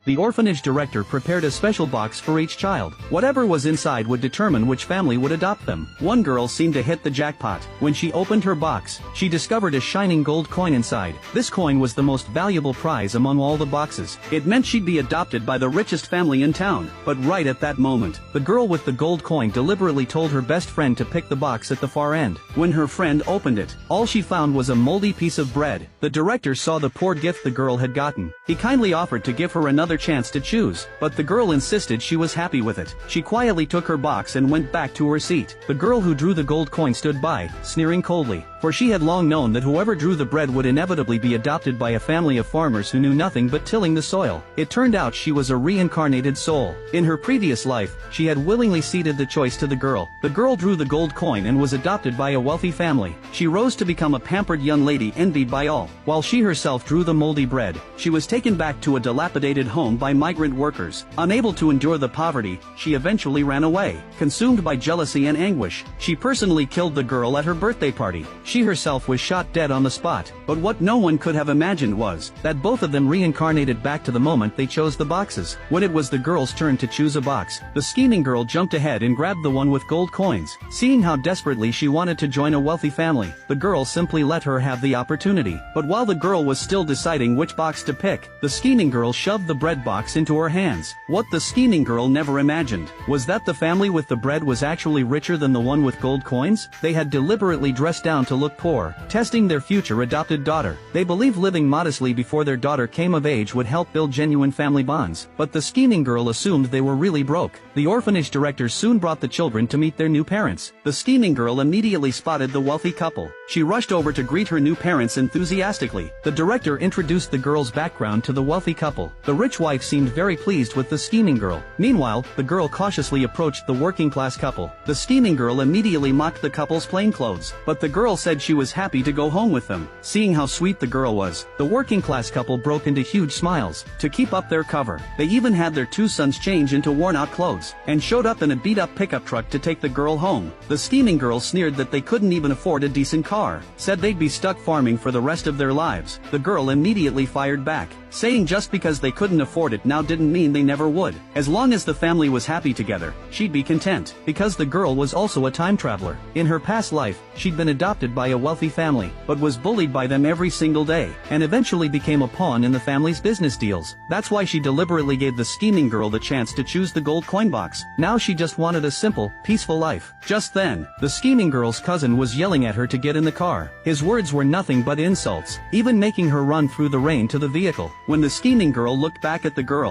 The orphanage director prepared a special box for each child. Whatever was inside would determine which family would adopt them. One girl seemed to hit the jackpot. When she opened her box, she discovered a shining gold coin inside. This coin was the most valuable prize among all the boxes. It meant she'd be adopted by the richest family in town. But right at that moment, the girl with the gold coin deliberately told her best friend to pick the box at the far end. When her friend opened it, all she found was a moldy piece of bread. The director saw the poor gift the girl had gotten. He kindly offered to give her another chance to choose, but the girl insisted she was happy with it. She quietly took her box and went back to her seat. The girl who drew the gold coin stood by, sneering coldly, for she had long known that whoever drew the bread would inevitably be adopted by a family of farmers who knew nothing but tilling the soil. It turned out she was a reincarnated soul. In her previous life, she had willingly ceded the choice to the girl. The girl drew the gold coin and was adopted by a wealthy family. She rose to become a pampered young lady envied by all. While she herself drew the moldy bread, she was taken back to a dilapidated home by migrant workers. Unable to endure the poverty, she eventually ran away. Consumed by jealousy and anguish, she personally killed the girl at her birthday party. She herself was shot dead on the spot. But what no one could have imagined was that both of them reincarnated back to the moment they chose the boxes. When it was the girl's turn to choose a box, the scheming girl jumped ahead and grabbed the one with gold coins. Seeing how desperately she wanted to join a wealthy family, the girl simply let her have the opportunity. But while the girl was still deciding which box to pick, the scheming girl shoved the bread box into her hands. What the scheming girl never imagined was that the family with the bread was actually richer than the one with gold coins. They had deliberately dressed down to look poor, testing their future adopted daughter. They believed living modestly before their daughter came of age would help build genuine family bonds. But the scheming girl assumed they were really broke. The orphanage director soon brought the children to meet their new parents. The scheming girl immediately spotted the wealthy couple. She rushed over to greet her new parents enthusiastically. The director introduced the girl's background to the wealthy couple. The rich wife seemed very pleased with the scheming girl. Meanwhile, the girl cautiously approached the working-class couple. The scheming girl immediately mocked the couple's plain clothes, but the girl said she was happy to go home with them. Seeing how sweet the girl was, the working-class couple broke into huge smiles. To keep up their cover, they even had their two sons change into worn-out clothes, and showed up in a beat-up pickup truck to take the girl home. The scheming girl sneered that they couldn't even afford a decent car, said they'd be stuck farming for the rest of their lives. The girl immediately fired back, saying just because they couldn't afford it now didn't mean they never would. As long as the family was happy together, she'd be content, because the girl was also a time traveler. In her past life, she'd been adopted by a wealthy family, but was bullied by them every single day, and eventually became a pawn in the family's business deals. That's why she deliberately gave the scheming girl the chance to choose the gold coin box. Now she just wanted a simple, peaceful life. Just then, the scheming girl's cousin was yelling at her to get in the car. His words were nothing but insults, even making her run through the rain to the vehicle. When the scheming girl looked back at the girl,